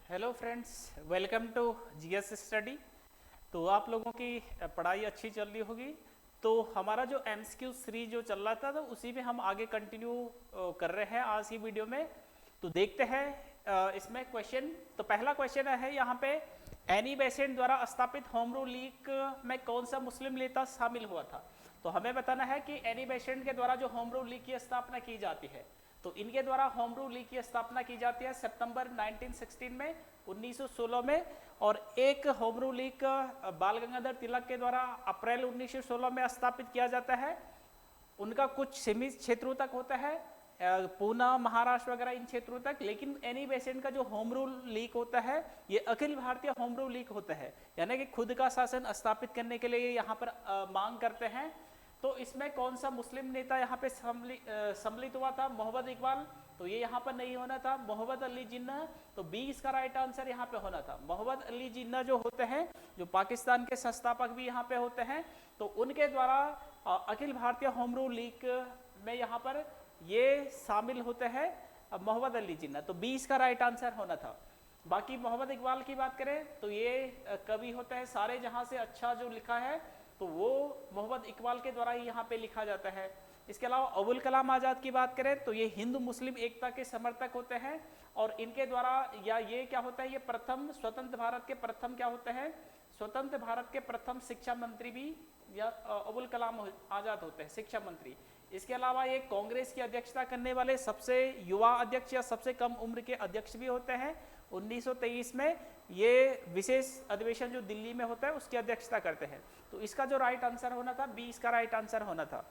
Hello friends, welcome to GS study. तो आप लोगों की पढ़ाई अच्छी चल रही होगी। तो हमारा जो एमसीक्यू सीरीज जो चल रहा था तो उसी में हम आगे कंटिन्यू कर रहे हैं आज की वीडियो में। तो देखते हैं इसमें क्वेश्चन। तो पहला क्वेश्चन है यहाँ पे, एनी बेसेंट द्वारा स्थापित होम रूल लीग में कौन सा मुस्लिम नेता शामिल हुआ था। तो हमें बताना है कि एनी बेसेंट के द्वारा जो होम रूल लीग की स्थापना की जाती है, तो इनके द्वारा होम रूल लीग की स्थापना की जाती है सितंबर 1916 में, 1916 में। और एक होम रूल लीग बाल गंगाधर तिलक के द्वारा अप्रैल 1916 में स्थापित किया जाता है। उनका कुछ सीमित क्षेत्रों तक होता है, पूना, महाराष्ट्र वगैरह इन क्षेत्रों तक। लेकिन एनी बेसेंट का जो होम रूल लीग होता है ये Akhil Bharatiya home rule league होता है, यानी कि खुद का शासन स्थापित करने के लिए यहाँ पर मांग करते हैं। तो इसमें कौन सा मुस्लिम नेता यहाँ पे सम्मिलित हुआ था? मोहम्मद इकबाल। तो ये यहाँ पर नहीं होना था। मोहम्मद अली जिन्ना। तो बी इसका राइट आंसर यहाँ पे होना था। मोहम्मद अली जिन्ना जो होते हैं, जो पाकिस्तान के संस्थापक भी यहाँ पे होते हैं, तो उनके द्वारा Akhil Bharatiya home rule league में यहाँ पर ये शामिल होते हैं मोहम्मद अली जिन्ना। तो बी इसका राइट आंसर होना था। बाकी मोहम्मद इकबाल की बात करें तो ये कवि होते हैं, सारे जहां से अच्छा जो लिखा है तो वो मोहम्मद इकबाल के द्वारा ही यहाँ पे लिखा जाता है। इसके अलावा अबुल कलाम आज़ाद की बात करें तो ये हिंदू मुस्लिम एकता के समर्थक होते हैं, और इनके द्वारा या ये क्या होता है, ये प्रथम स्वतंत्र भारत के प्रथम क्या होते हैं, स्वतंत्र भारत के प्रथम शिक्षा मंत्री भी या अबुल कलाम आज़ाद होते हैं, शिक्षा मंत्री। इसके अलावा ये कांग्रेस की अध्यक्षता करने वाले सबसे युवा अध्यक्ष या सबसे कम उम्र के अध्यक्ष भी होते हैं। 1923 में ये विशेष अधिवेशन जो दिल्ली में होता है उसकी अध्यक्षता करते हैं। तो इसका जो राइट आंसर होना था, बी इसका राइट आंसर होना था।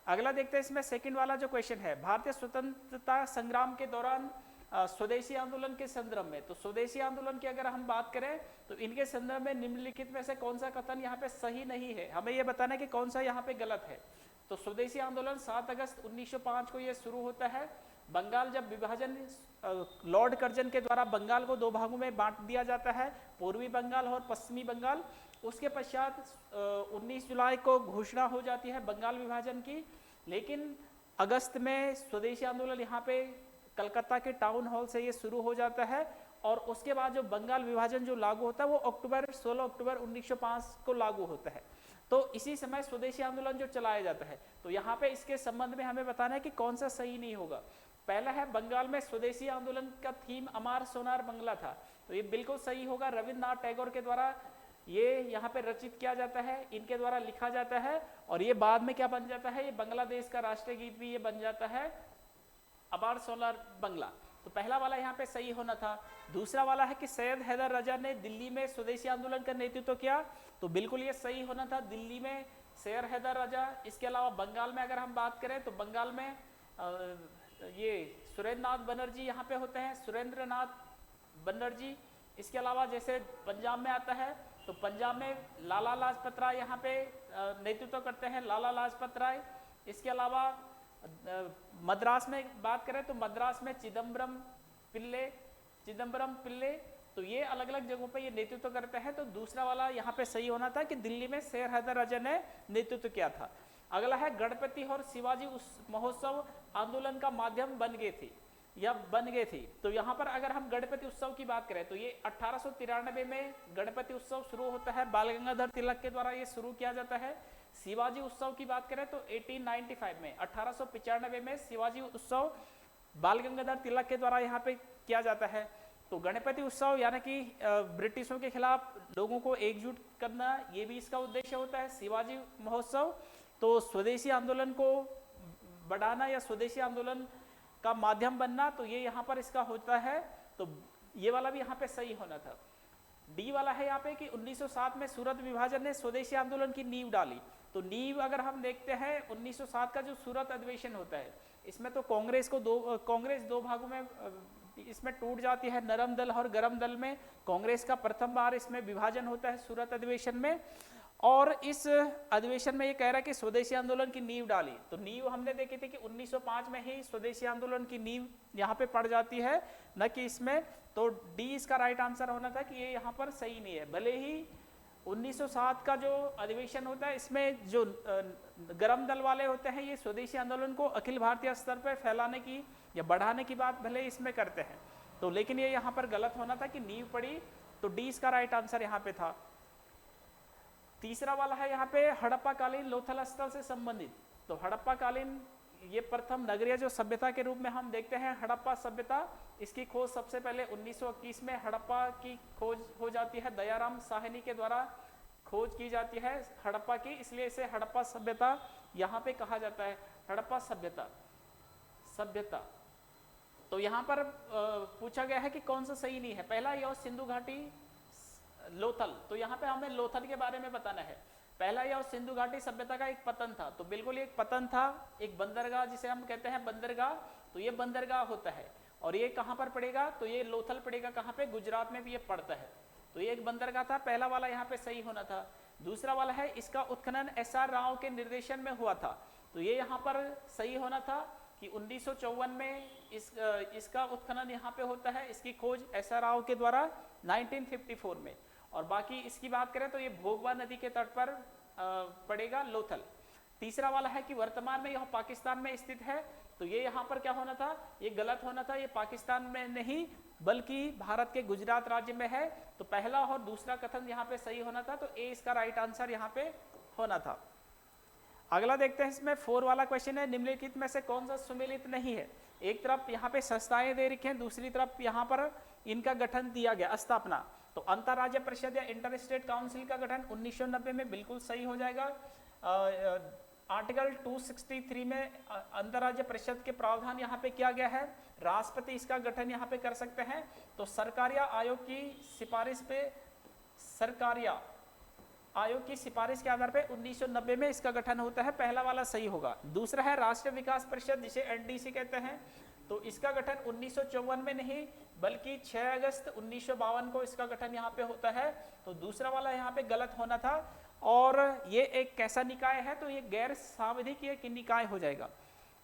अगला देखते हैं, इसमें सेकंड वाला जो क्वेश्चन है, भारतीय स्वतंत्रता संग्राम के दौरान स्वदेशी आंदोलन के संदर्भ में। तो स्वदेशी आंदोलन की अगर हम बात करें तो इनके संदर्भ में निम्नलिखित में से कौन सा कथन यहाँ पे सही नहीं है, हमें यह बताना है कि कौन सा यहाँ पे गलत है। तो स्वदेशी आंदोलन 7 अगस्त 1905 को ये शुरू होता है। बंगाल जब विभाजन लॉर्ड कर्जन के द्वारा बंगाल को दो भागों में बांट दिया जाता है, पूर्वी बंगाल और पश्चिमी बंगाल। उसके पश्चात 19 जुलाई को घोषणा हो जाती है बंगाल विभाजन की। लेकिन अगस्त में स्वदेशी आंदोलन यहाँ पे कलकत्ता के टाउन हॉल से ये शुरू हो जाता है, और उसके बाद जो बंगाल विभाजन जो लागू होता है वो 16 अक्टूबर 1905 को लागू होता है। तो इसी समय स्वदेशी आंदोलन जो चलाया जाता है, तो यहाँ पे इसके संबंध में हमें बताना है कि कौन सा सही नहीं होगा। पहला है, बंगाल में स्वदेशी आंदोलन का थीम अमार सोनार बंगला था, तो ये बिल्कुल सही होगा। रविन्द्रनाथ टैगोर के द्वारा ये यहाँ पे रचित किया जाता है, इनके द्वारा लिखा जाता है, और ये बाद में क्या बन जाता है, ये बांग्लादेश का राष्ट्रीय गीत भी ये बन जाता है, अमार सोनार बंगला। तो पहला वाला यहाँ पे सही होना था। दूसरा वाला है कि सैयद हैदर रजा ने दिल्ली में स्वदेशी आंदोलन का नेतृत्व किया, तो बिल्कुल ये सही होना था, दिल्ली में सैयद हैदर रजा। इसके अलावा बंगाल में अगर हम बात करें तो बंगाल में ये सुरेंद्रनाथ बनर्जी यहाँ पे होते हैं, सुरेंद्रनाथ बनर्जी। इसके अलावा जैसे पंजाब में आता है तो पंजाब में लाला लाजपत राय यहाँ पे नेतृत्व करते हैं, लाला लाजपत राय। इसके अलावा मद्रास में बात करें तो मद्रास में चिदम्बरम पिल्ले। तो ये अलग अलग जगहों पे ये नेतृत्व करते हैं। तो दूसरा वाला यहाँ पे सही होना था कि दिल्ली में सैयद हैदर रजा ने नेतृत्व किया था। अगला है, गणपति और शिवाजी उस महोत्सव आंदोलन का माध्यम बन गए थी। तो यहाँ पर अगर हम गणपति उत्सव की बात करें तो ये 1893 में गणपति उत्सव शुरू होता है, बाल गंगाधर तिलक के द्वारा ये शुरू किया जाता है। शिवाजी उत्सव की बात करें तो 1895 में 1895 में शिवाजी उत्सव बाल गंगाधर तिलक के द्वारा यहाँ पे किया जाता है। तो गणपति उत्सव यानी कि ब्रिटिशों के खिलाफ लोगों को एकजुट करना, ये भी इसका उद्देश्य होता है। शिवाजी महोत्सव तो स्वदेशी आंदोलन को बढ़ाना या स्वदेशी आंदोलन का माध्यम बनना, तो ये यहाँ पर इसका होता है। तो ये वाला भी यहाँ पे सही होना था। डी वाला है यहाँ पे कि 1907 में सूरत विभाजन ने स्वदेशी आंदोलन की नींव डाली। तो नींव अगर हम देखते हैं 1907 का जो सूरत अधिवेशन होता है, इसमें तो कांग्रेस दो भागों में इसमें टूट जाती है, नरम दल और गरम दल में। कांग्रेस का प्रथम बार इसमें विभाजन होता है सूरत अधिवेशन में, और इस अधिवेशन में ये कह रहा है कि स्वदेशी आंदोलन की नींव डाली। तो नींव हमने देखी थी कि 1905 में ही स्वदेशी आंदोलन की नींव यहाँ पे पड़ जाती है, न कि इसमें। तो डी इसका राइट आंसर होना था कि ये यहाँ पर सही नहीं है। भले ही 1907 का जो अधिवेशन होता है इसमें जो गरम दल वाले होते हैं ये स्वदेशी आंदोलन को अखिल भारतीय स्तर पर फैलाने की या बढ़ाने की बात भले इसमें करते हैं, तो लेकिन ये यहाँ पर गलत होना था कि नींव पड़ी, तो डी इसका राइट आंसर यहाँ पे था। तीसरा वाला है यहाँ पे हड़प्पा कालीन लोथल स्थल से संबंधित। तो हड़प्पा कालीन ये प्रथम नगरीय जो सभ्यता के रूप में हम देखते हैं हड़प्पा सभ्यता, इसकी खोज सबसे पहले 1921 में हड़प्पा की खोज हो जाती है, दयाराम साहनी के द्वारा खोज की जाती है हड़प्पा की, इसलिए इसे हड़प्पा सभ्यता यहाँ पे कहा जाता है, हड़प्पा सभ्यता। तो यहाँ पर पूछा गया है कि कौन सा सही नहीं है। पहला यह सिंधु घाटी लोथल, तो यहाँ पे हमें लोथल के बारे में बताना है। पहला यह सिंधु घाटी सभ्यता का एक पतन था, तो बिल्कुल एक पतन था, एक बंदरगाह जिसे हम कहते हैं बंदरगाह, तो ये बंदरगाह होता है। और ये कहाँ पर पड़ेगा, तो ये लोथल पड़ेगा कहाँ पे, गुजरात में भी ये पड़ता है। तो ये एक बंदरगाह था, पहला वाला यहाँ पे सही होना था। दूसरा वाला है इसका उत्खनन SR राव के निर्देशन में हुआ था, तो ये यहाँ पर सही होना था कि 1954 में इसका उत्खनन यहाँ पे होता है, इसकी खोज SR राव के द्वारा 1954 में। और बाकी इसकी बात करें तो ये भोगवा नदी के तट पर पड़ेगा लोथल। तीसरा वाला है कि वर्तमान में यह पाकिस्तान में स्थित है, तो ये यहाँ पर क्या होना था, ये गलत होना था, ये पाकिस्तान में नहीं बल्कि भारत के गुजरात राज्य में है। तो पहला और दूसरा कथन यहाँ पे सही होना था, तो ए इसका राइट आंसर यहाँ पे होना था। अगला देखते हैं, इसमें 4 वाला क्वेश्चन है, निम्नलिखित में से कौन सा सुमेलित नहीं है। एक तरफ यहाँ पे संस्थाएं दे रखी हैं, दूसरी तरफ यहाँ पर इनका गठन दिया गया, स्थापना। तो अंतरराज्य परिषद या इंटर स्टेट काउंसिल का गठन 1990 में बिल्कुल सही हो जाएगा। आर्टिकल 263 में अंतरराज्य परिषद के प्रावधान यहाँ पे किया गया है, राष्ट्रपति इसका गठन यहाँ पे कर सकते हैं। तो सरकारिया आयोग की सिफारिश पे, सरकारिया आयोग की सिफारिश के आधार पे 1990 में इसका गठन होता है, पहला वाला सही होगा। दूसरा है राष्ट्रीय विकास परिषद जिसे NDC कहते हैं, तो इसका गठन 1954 में नहीं बल्कि 6 अगस्त 1952 को इसका गठन यहाँ पे होता है, तो दूसरा वाला यहाँ पे गलत होना था। और ये एक कैसा निकाय है, तो ये गैर सांविधिक एक निकाय हो जाएगा।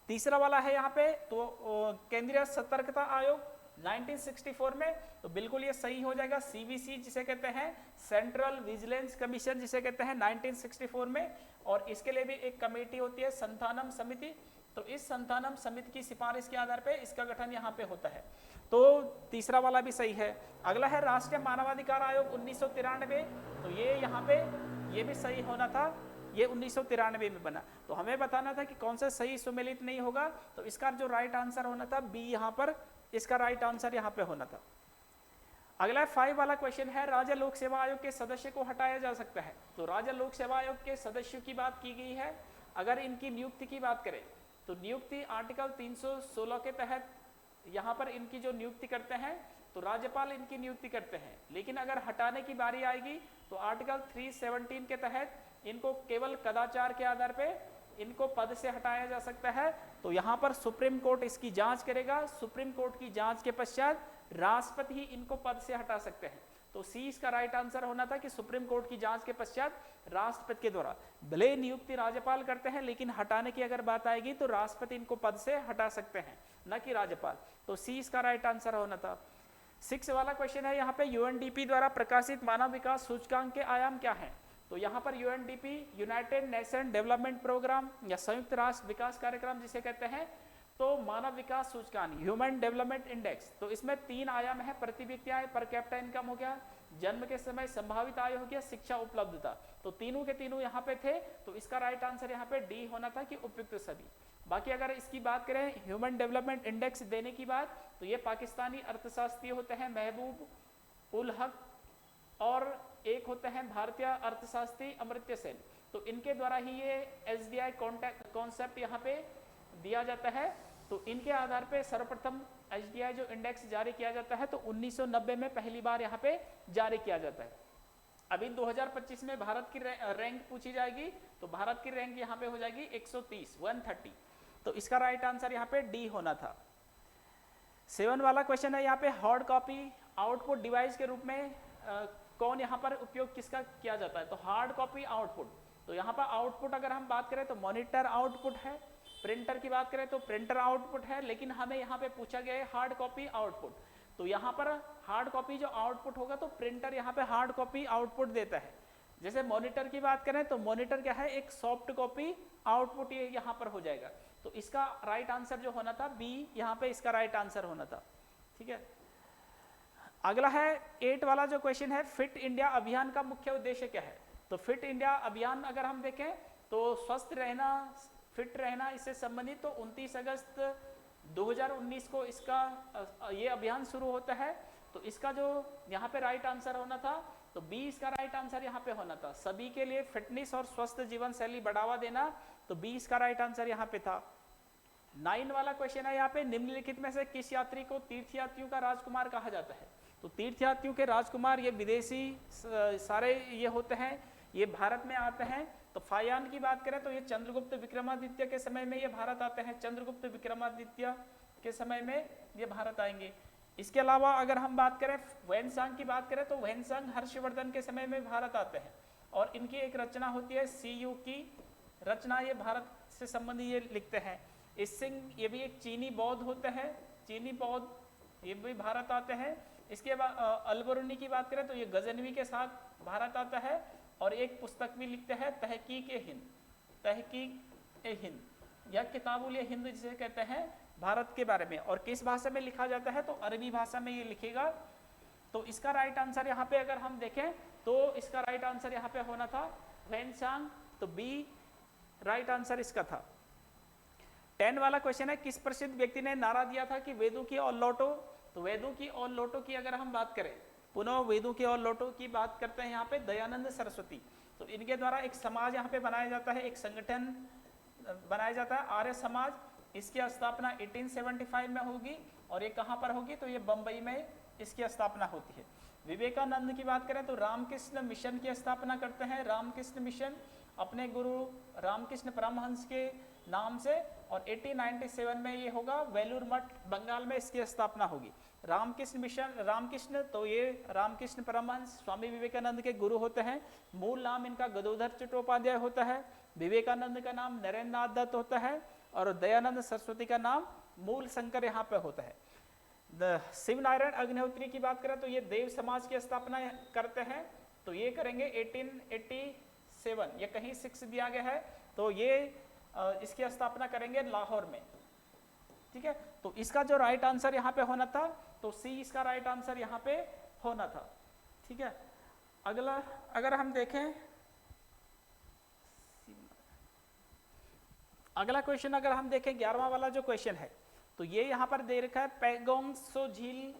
तीसरा वाला है यहाँ पे तो केंद्रीय सतर्कता आयोग 1964 में, तो बिल्कुल ये सही हो जाएगा। CVC जिसे कहते हैं सेंट्रल विजिलेंस कमीशन जिसे कहते हैं 1964 में, और इसके लिए भी एक कमेटी होती है संथानम समिति, तो इस संथानम समिति की सिफारिश के आधार पे इसका गठन यहाँ पे होता है, तो तीसरा वाला भी सही है। अगला है राष्ट्रीय मानवाधिकार आयोग 1993, तो ये यहाँ पे ये भी सही होना था, ये 1993 में बना। तो हमें बताना था कि कौन सा सही सुमेलित नहीं होगा, तो इसका जो राइट आंसर होना था बी, यहाँ पर इसका राइट आंसर यहाँ पे होना था। अगला 5 वाला क्वेश्चन है, राज्य लोक सेवा आयोग के सदस्य को हटाया जा सकता है। तो राज्य लोक सेवा आयोग के सदस्यों की बात की गई है। अगर इनकी नियुक्ति की बात करें तो नियुक्ति आर्टिकल 316 के तहत यहाँ पर इनकी जो नियुक्ति करते हैं तो राज्यपाल इनकी नियुक्ति करते हैं, लेकिन अगर हटाने की बारी आएगी तो आर्टिकल 317 के तहत इनको केवल कदाचार के आधार पे इनको पद से हटाया जा सकता है। तो यहाँ पर सुप्रीम कोर्ट इसकी जांच करेगा, सुप्रीम कोर्ट की जांच के पश्चात राष्ट्रपति ही इनको पद से हटा सकते हैं। तो सी इसका राइट आंसर होना था कि सुप्रीम कोर्ट की जांच के पश्चात राष्ट्रपति के द्वारा, भले नियुक्ति राज्यपाल करते हैं लेकिन हटाने की अगर बात आएगी तो राष्ट्रपति इनको पद से हटा सकते हैं, न कि राज्यपाल। तो सी इसका राइट आंसर होना था। 6 वाला क्वेश्चन है, यहाँ पे UNDP द्वारा प्रकाशित मानव विकास सूचकांक के आयाम क्या हैं। तो यहाँ पर UNDP United Nation Development Programme या संयुक्त राष्ट्र विकास कार्यक्रम जिसे कहते हैं, तो मानव विकास सूचकांक ह्यूमन डेवलपमेंट इंडेक्स, तो इसमें 3 आयाम है, प्रति व्यक्ति आय, पर कैपिटा इनकम हो गया, जन्म के समय संभावित आय हो गया, शिक्षा उपलब्धता। तो तीनों के तीनों यहाँ पे थे, तो इसका राइट आंसर यहाँ पे डी होना था कि उपयुक्त सभी। बाकी अगर इसकी बात करें ह्यूमन डेवलपमेंट इंडेक्स देने की बात, तो ये पाकिस्तानी अर्थशास्त्री होते हैं महबूब उल हक, और एक होते हैं भारतीय अर्थशास्त्री अमर्त्य सेन। तो इनके द्वारा ही ये SDI कॉन्सेप्ट यहाँ पे दिया जाता है। तो इनके आधार पे सर्वप्रथम HDI जो इंडेक्स जारी किया जाता है तो 1990 में पहली बार यहाँ पे जारी किया जाता है। अभी 2025 में भारत की रैंक पूछी जाएगी, तो भारत की रैंक यहाँ पे हो जाएगी 130। तो इसका राइट आंसर यहाँ पे डी होना था। 7 वाला क्वेश्चन है यहाँ पे, हार्ड कॉपी आउटपुट डिवाइस के रूप में कौन यहाँ पर उपयोग किसका किया जाता है। तो हार्ड कॉपी आउटपुट, तो यहाँ पर आउटपुट अगर हम बात करें तो मॉनिटर आउटपुट है, प्रिंटर की बात करें तो प्रिंटर आउटपुट है, लेकिन हमें यहाँ पे पूछा गया है हार्ड कॉपी आउटपुट। तो यहाँ पर हार्ड कॉपी जो आउटपुट होगा तो प्रिंटर यहाँ पे हार्ड कॉपी आउटपुट देता है। जैसे मॉनिटर की बात करें तो मॉनिटर क्या है, एक सॉफ्ट कॉपी आउटपुट ये यहाँ पर हो जाएगा। तो इसका राइट आंसर जो होना था बी, यहाँ पे इसका राइट आंसर होना था। ठीक है, अगला है 8 वाला जो क्वेश्चन है, फिट इंडिया अभियान का मुख्य उद्देश्य क्या है? तो फिट इंडिया अभियान अगर हम देखें तो स्वस्थ रहना, फिट रहना इससे संबंधित, तो 29 अगस्त 2019 को इसका ये अभियान शुरू होता है। तो इसका जो यहाँ पे राइट आंसर होना था, तो बी इसका राइट आंसर यहाँ पे होना था। सभी के लिए फिटनेस और स्वस्थ जीवन शैली बढ़ावा देना, तो बी इसका राइट आंसर यहाँ पे था। 9 वाला क्वेश्चन है यहाँ पे, निम्नलिखित में से किस यात्री को तीर्थयात्रियों का राजकुमार कहा जाता है? तो तीर्थयात्रियों के राजकुमार ये विदेशी सारे ये होते हैं, ये भारत में आते हैं। तो फायान की बात करें तो ये चंद्रगुप्त विक्रमादित्य के समय में ये भारत आते हैं, चंद्रगुप्त विक्रमादित्य के समय में ये भारत आएंगे। इसके अलावा अगर हम बात करें वैनसांग की बात करें तो वैनसांग हर्षवर्धन के समय में भारत आते हैं, और इनकी एक रचना होती है सीयू की रचना, ये भारत से संबंधित ये लिखते हैं। सिंह ये भी एक चीनी बौद्ध होते हैं, चीनी बौद्ध ये भी भारत आते हैं। इसके बाद अलबरूनी की बात करें तो ये गजनवी के साथ भारत आता है, और एक पुस्तक भी लिखते हैं तहकीक-ए-हिंद, तहकीक-ए-हिंद या किताबुल-ए-हिंद जिसे कहते हैं भारत के बारे में। और किस भाषा में लिखा जाता है? तो अरबी भाषा में ये लिखेगा। तो इसका राइट आंसर यहाँ पे अगर हम देखें तो इसका राइट आंसर यहाँ पे होना था वैनसांग, तो बी राइट आंसर इसका था। 10 वाला क्वेश्चन है, किस प्रसिद्ध व्यक्ति ने नारा दिया था कि वेदों की ओर लौटो? तो वेदों की ओर लौटो की अगर हम बात करें, पुनः वेदों की ओर लौटो की बात करते हैं यहाँ पे दयानंद सरस्वती। तो इनके द्वारा एक समाज यहाँ पे बनाया जाता है, एक संगठन बनाया जाता है आर्य समाज। इसकी स्थापना 1875 में होगी, और ये कहाँ पर होगी? तो ये बम्बई में इसकी स्थापना होती है। विवेकानंद की बात करें तो रामकृष्ण मिशन की स्थापना करते हैं, रामकृष्ण मिशन अपने गुरु रामकृष्ण परमहंस के नाम से, और 1897 में ये होगा वेलूर मठ बंगाल में इसकी स्थापना होगी। रामकृष्ण मिशन, रामकृष्ण तो ये रामकृष्ण परमहंस स्वामी विवेकानंद के गुरु होते हैं। मूल नाम इनका गदोधर चट्टोपाध्याय होता है, विवेकानंद का नाम नरेंद्र नाथ दत्त होता है, और दयानंद सरस्वती का नाम मूल शंकर यहाँ पे होता है। शिव नारायण अग्निहोत्री की बात करें तो ये देव समाज की स्थापना करते हैं, तो ये करेंगे 1887, ये कहीं 6 दिया गया है, तो ये इसकी स्थापना करेंगे लाहौर में। ठीक है, तो इसका जो राइट आंसर यहाँ पे होना था, तो सी इसका राइट आंसर यहाँ पे होना था। ठीक है, अगला अगर हम देखें, अगला क्वेश्चन अगर हम देखें 11वां वाला जो क्वेश्चन है, तो ये यहाँ पर दे रखा है पैगोंग सो झील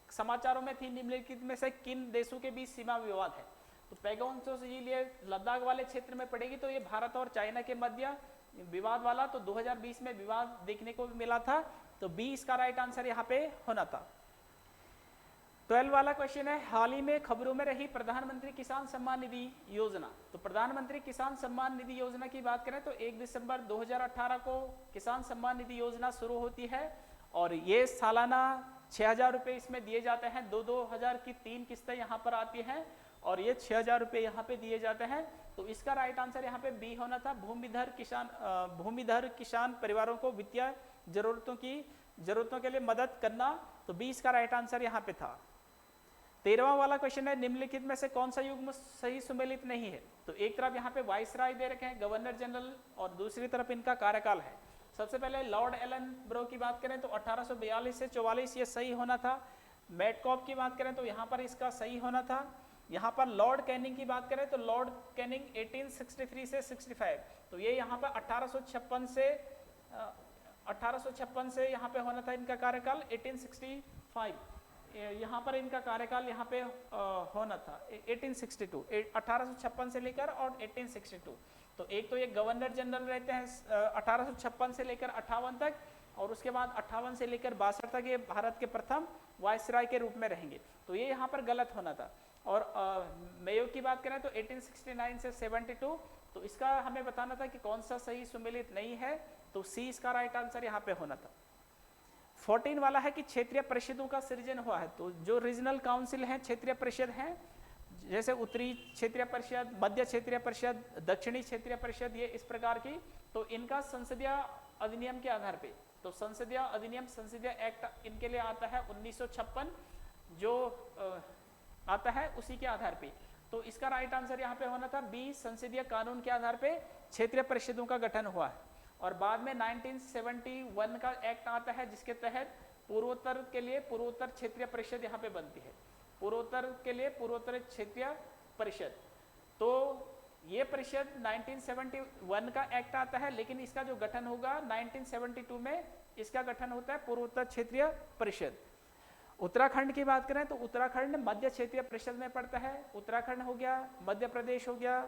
समाचारों में थी, निम्नलिखित में से किन देशों के बीच सीमा विवाद है? तो पैगोंग सो झील ये लद्दाख वाले क्षेत्र में पड़ेगी, तो ये भारत और चाइना के मध्य विवाद वाला, तो 2020 में विवाद देखने को मिला था, तो बी इसका राइट आंसर यहाँ पे होना था। 12 वाला क्वेश्चन है, हाल ही में खबरों में रही प्रधानमंत्री किसान सम्मान निधि योजना। तो प्रधानमंत्री किसान सम्मान निधि योजना की बात करें तो 1 दिसंबर 2018 को किसान सम्मान निधि योजना शुरू होती है, और ये सालाना 6,000 रुपये इसमें दिए जाते हैं। 2,000 की 3 किस्तें यहाँ पर आती हैं, और ये 6,000 रुपये यहाँ पे दिए जाते हैं। तो इसका राइट आंसर यहाँ पे बी होना था, भूमिधर किसान परिवारों को वित्तीय जरूरतों के लिए मदद करना, तो बी इसका राइट आंसर यहाँ पे था। 13वां वाला क्वेश्चन है, निम्नलिखित में से कौन सा युग्म सही सुमेलित नहीं है? तो एक तरफ यहाँ पे वाइसराय दे रखे हैं, गवर्नर जनरल, और दूसरी तरफ इनका कार्यकाल है। सबसे पहले लॉर्ड एलन ब्रो की बात करें तो 1842 से 44 ये सही होना था। मेटकॉप की बात करें तो यहाँ पर इसका सही होना था। यहाँ पर लॉर्ड कैनिंग की बात करें तो लॉर्ड कैनिंग 1863 से 65, तो ये यहाँ पर 1856 से यहाँ पे होना था इनका कार्यकाल। 1865 यहाँ पर इनका कार्यकाल यहाँ पे होना था 1862, 1856 से लेकर और 1862। तो एक तो ये गवर्नर जनरल रहते हैं 1856 से लेकर 58 तक, और उसके बाद 58 से लेकर 62 तक ये भारत के प्रथम वायसराय के रूप में रहेंगे, तो ये यहाँ पर गलत होना था। और मेयो की बात करें तो 1869 से 72, तो इसका हमें बताना था कि कौन सा सही सुमेलित नहीं है, तो सी इसका राइट आंसर यहाँ पे होना था। 14 वाला है कि क्षेत्रीय परिषदों का सृजन हुआ है। तो जो रीजनल काउंसिल हैं, क्षेत्रीय परिषद हैं, जैसे उत्तरी क्षेत्रीय परिषद, मध्य क्षेत्रीय परिषद, दक्षिणी क्षेत्रीय परिषद, ये इस प्रकार की, तो इनका संसदीय अधिनियम के आधार पे, तो संसदीय अधिनियम, संसदीय एक्ट इनके लिए आता है 1956 जो आता है उसी के आधार पे, तो इसका राइट आंसर यहाँ पे होना था बी, संसदीय कानून के आधार पे क्षेत्रीय परिषदों का गठन हुआ है। और बाद में 1971 का एक्ट आता है जिसके तहत पूर्वोत्तर के लिए पूर्वोत्तर क्षेत्रीय परिषद यहाँ पे बनती है। पूर्वोत्तर के लिए पूर्वोत्तर क्षेत्रीय परिषद। तो ये परिषद 1971 का एक्ट आता है, लेकिन इसका जो गठन होगा 1972 में इसका गठन होता है पूर्वोत्तर क्षेत्रीय परिषद। उत्तराखंड की बात करें तो उत्तराखंड मध्य क्षेत्रीय परिषद में पड़ता है। उत्तराखंड हो गया, मध्य प्रदेश हो गया,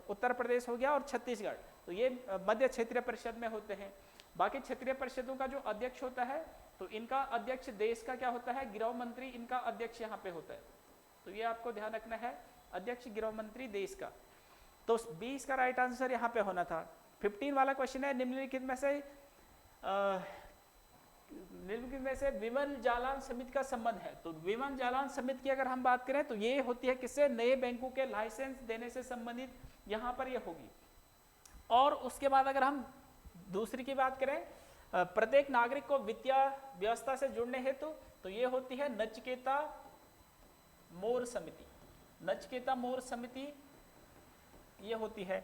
उत्तर प्रदेश हो गया और छत्तीसगढ़, तो ये मध्य क्षेत्रीय परिषद में होते हैं। बाकी क्षेत्रीय परिषदों का जो अध्यक्ष होता है तो इनका अध्यक्ष देश का क्या होता है, गृह मंत्री इनका अध्यक्ष यहाँ पे होता है। तो ये आपको ध्यान रखना है, अध्यक्ष गृह मंत्री देश का। तो 20 का राइट आंसर यहाँ पे होना था। 15 वाला क्वेश्चन है, निम्नलिखित में से विमान जालान समिति का संबंध है। तो विमान जालान समिति की अगर हम बात करें तो ये होती है किससे, नए बैंकों के लाइसेंस देने से संबंधित यहाँ पर ये होगी। और उसके बाद अगर हम दूसरी की बात करें, प्रत्येक नागरिक को वित्तीय व्यवस्था से जुड़ने हेतु, तो ये होती है नचिकेता मोर समिति। नचिकेता मोर समिति ये होती है।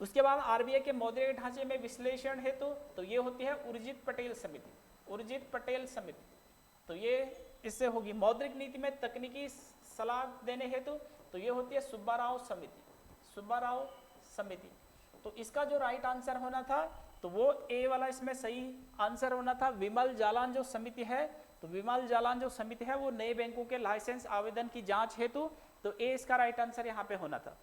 उसके बाद आरबीआई के मौद्रिक ढांचे में विश्लेषण हेतु, तो ये होती है उर्जित पटेल समिति। उर्जित पटेल समिति, तो ये इससे होगी। मौद्रिक नीति में तकनीकी सलाह देने हेतु, तो ये होती है सुब्बाराव समिति। सुब्बाराव समिति, तो इसका जो राइट आंसर होना था तो वो ए वाला इसमें सही आंसर होना था। विमल जालान जो समिति है, तो विमल जालान जो समिति है वो नए बैंकों के लाइसेंस आवेदन की जांच हेतु, तो ए इसका राइट आंसर यहाँ पे होना था।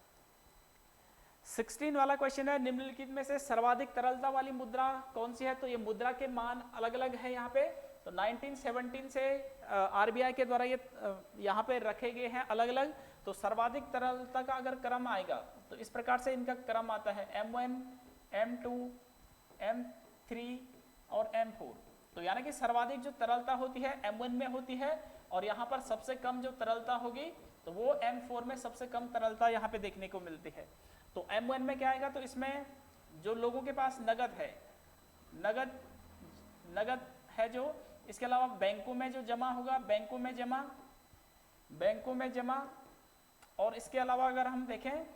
16 वाला क्वेश्चन है, निम्नलिखित में से सर्वाधिक तरलता वाली मुद्रा कौन सी है। तो ये मुद्रा के मान अलग अलग है यहाँ पे। तो 1917 से आरबीआई के द्वारा ये यहाँ पे रखे गए हैं अलग अलग। तो सर्वाधिक तरलता का अगर क्रम आएगा तो इस प्रकार से इनका क्रम आता है M1, M2, M3 और M4। तो यानी कि सर्वाधिक जो तरलता होती है M1 में होती है, और यहाँ पर सबसे कम जो तरलता होगी तो वो M4 में सबसे कम तरलता यहाँ पे देखने को मिलती है। तो M1 में क्या आएगा, तो इसमें जो लोगों के पास नगद है, नगद है जो, इसके अलावा बैंकों में जो जमा होगा, बैंकों में जमा, और इसके अलावा अगर हम देखें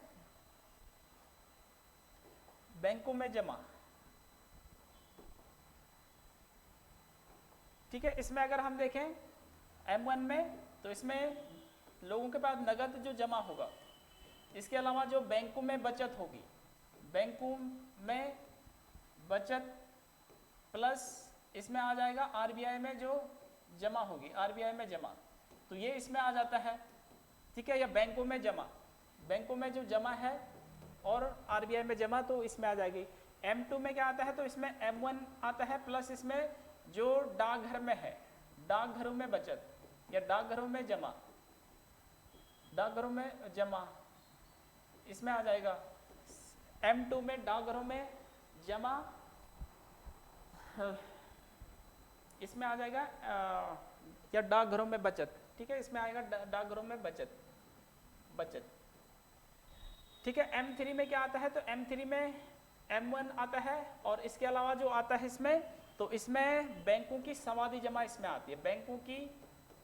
बैंकों में जमा, ठीक है। इसमें अगर हम देखें M1 में, तो इसमें लोगों के पास नगद जो जमा होगा, इसके अलावा जो बैंकों में बचत होगी, बैंकों में बचत प्लस इसमें आ जाएगा आरबीआई में जो जमा होगी, आरबीआई में जमा, तो ये इसमें आ जाता है, ठीक है। या बैंकों में जमा, बैंकों में जो जमा है और आरबीआई में जमा, तो इसमें आ जाएगी। M2 में क्या आता है, तो इसमें M1 आता है प्लस इसमें जो डाकघर में है, डाकघरों में बचत या डाकघरों में जमा, डाकघरों में जमा, इसमें आ जाएगा। M2 में डाकघरों में जमा, इसमें आ जाएगा या डाकघरों में बचत, ठीक है। इसमें आएगा डाकघरों में बचत, ठीक है। M3 में क्या आता है, तो M3 में M1 आता है, और इसके अलावा जो आता है इसमें, तो इसमें बैंकों की सावधि जमा इसमें आती है, बैंकों की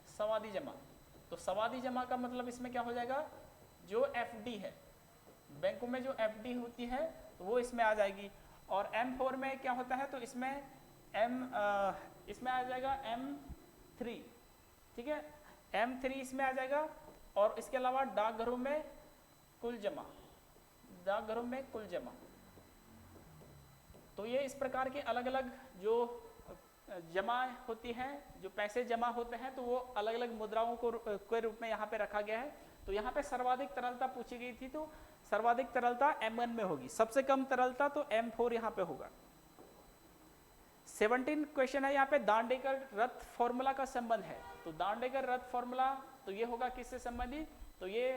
सावधि जमा। तो सावधि जमा का मतलब इसमें क्या हो जाएगा, जो FD है, बैंकों में जो FD होती है तो वो इसमें आ जाएगी। और M4 में क्या होता है, तो इसमें इसमें आ जाएगा M3, ठीक है। M3 इसमें आ जाएगा, और इसके अलावा डाकघरों में कुल जमा, डाकघरों में कुल जमा। तो ये इस प्रकार के अलग अलग जो जमा होती हैं, जो पैसे जमा होते हैं, तो वो अलग अलग मुद्राओं को के रूप में यहाँ पे रखा गया है। तो यहाँ पे सर्वाधिक तरलता पूछी गई थी, तो सर्वाधिक तरलता M1 में होगी, सबसे कम तरलता तो M4 यहाँ पे होगा। 17 क्वेश्चन है यहाँ पे, दांडेकर रथ फॉर्मूला का संबंध है। तो दांडेकर रथ फॉर्मूला, तो ये होगा किससे संबंधित, तो ये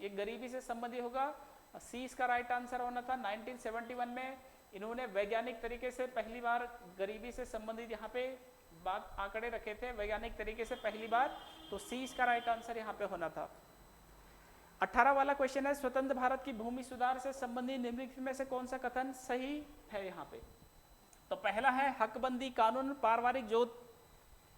ये गरीबी से संबंधित होगा। सी इसका राइट आंसर होना था। 1971 में इन्होंने वैज्ञानिक तरीके से पहली बार गरीबी से संबंधित यहाँ पे बात आंकड़े रखे थे वैज्ञानिक तरीके से पहली बार, तो सी इसका राइट आंसर यहाँ पे होना था। 18 वाला क्वेश्चन है, स्वतंत्र भारत की भूमि सुधार से संबंधित निम्नलिखित में से कौन सा कथन सही है यहाँ पे। तो पहला है, हकबंदी कानून पारिवारिक जोत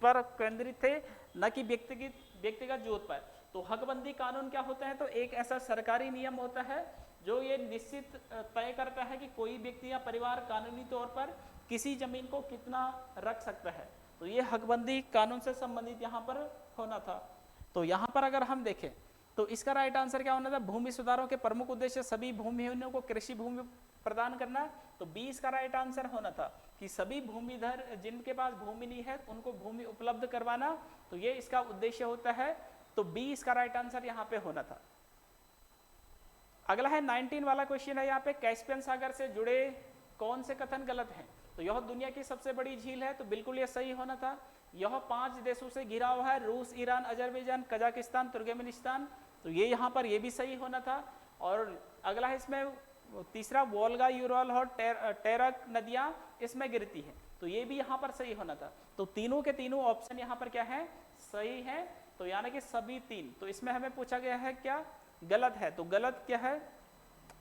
पर केंद्रित थे, न कि व्यक्तिगत जोत पर। तो हकबंदी कानून क्या होता है, तो एक ऐसा सरकारी नियम होता है जो ये निश्चित तय करता है कि कोई व्यक्ति या परिवार कानूनी तौर पर किसी जमीन को कितना रख सकता है। तो ये हकबंदी कानून से संबंधित यहाँ पर होना था। तो यहाँ पर अगर हम देखें तो इसका राइट आंसर क्या होना था, भूमि सुधारों के प्रमुख उद्देश्य सभी भूमिहीनों को कृषि भूमि प्रदान करना। तो 20 का राइट आंसर होना था कि सभी भूमिधर जिनके पास भूमि नहीं है उनको भूमि उपलब्ध करवाना, तो ये इसका उद्देश्य होता है। तो 20 का राइट आंसर यहाँ पे होना था। अगला है 19 वाला क्वेश्चन है यहाँ पे, कैस्पियन सागर से जुड़े कौन से कथन गलत हैं। तो यह दुनिया की सबसे बड़ी झील है, तो बिल्कुल ये सही होना था। यह 5 देशों से घिरा हुआ है, रूस, ईरान, अजरबैजान, कजाकिस्तान, तुर्कमेनिस्तान, तो ये यहाँ पर ये भी सही होना था। और अगला है इसमें तीसरा, वोल्गा, यूरल और टेरक नदियां इसमें गिरती है, तो ये भी यहाँ पर सही होना था। तो तीनों के तीनों ऑप्शन यहाँ पर क्या है, सही है। तो यानी कि सभी 3। तो इसमें हमें पूछा गया है क्या गलत है, तो गलत क्या है,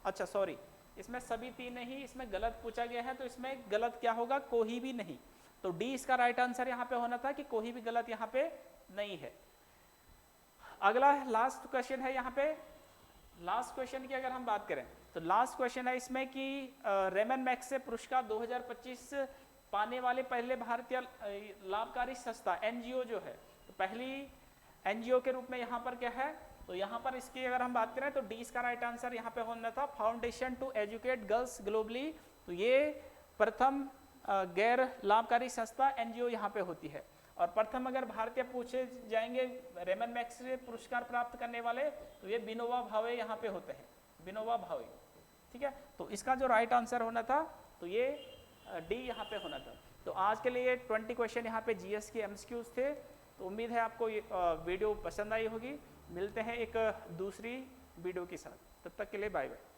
अच्छा सॉरी, इसमें सभी 3 नहीं, इसमें गलत पूछा गया है, तो इसमें गलत क्या होगा, कोई भी नहीं। तो डी इसका राइट आंसर यहाँ पे होना था कि कोई भी गलत यहाँ पे नहीं है। अगला लास्ट क्वेश्चन है यहाँ पे, लास्ट क्वेश्चन की अगर हम बात करें तो लास्ट क्वेश्चन है इसमें कि रेमन मैग्सेसे पुरस्कार 2025 पाने वाले पहले भारतीय लाभकारी संस्था एनजीओ जो है, तो पहली एनजीओ के रूप में यहाँ पर क्या है, तो यहाँ पर इसकी अगर हम बात करें तो डी इसका राइट आंसर यहाँ पे होना था, foundation to educate girls globally. तो ये प्रथम गैर लाभकारी संस्था एनजीओ यहाँ पे होती है। और प्रथम अगर भारतीय पूछे जाएंगे रेमन मैग्सेसे पुरस्कार प्राप्त करने वाले, तो ये विनोबा भावे यहाँ पे होते हैं, विनोबा भावे, ठीक है। तो इसका जो राइट आंसर होना था तो ये डी यहाँ पे होना था। तो आज के लिए 20 क्वेश्चन यहाँ पे जीएस के एमसीक्यूज थे। तो उम्मीद है आपको ये वीडियो पसंद आई होगी। मिलते हैं एक दूसरी वीडियो के साथ, तब तक के लिए बाय बाय।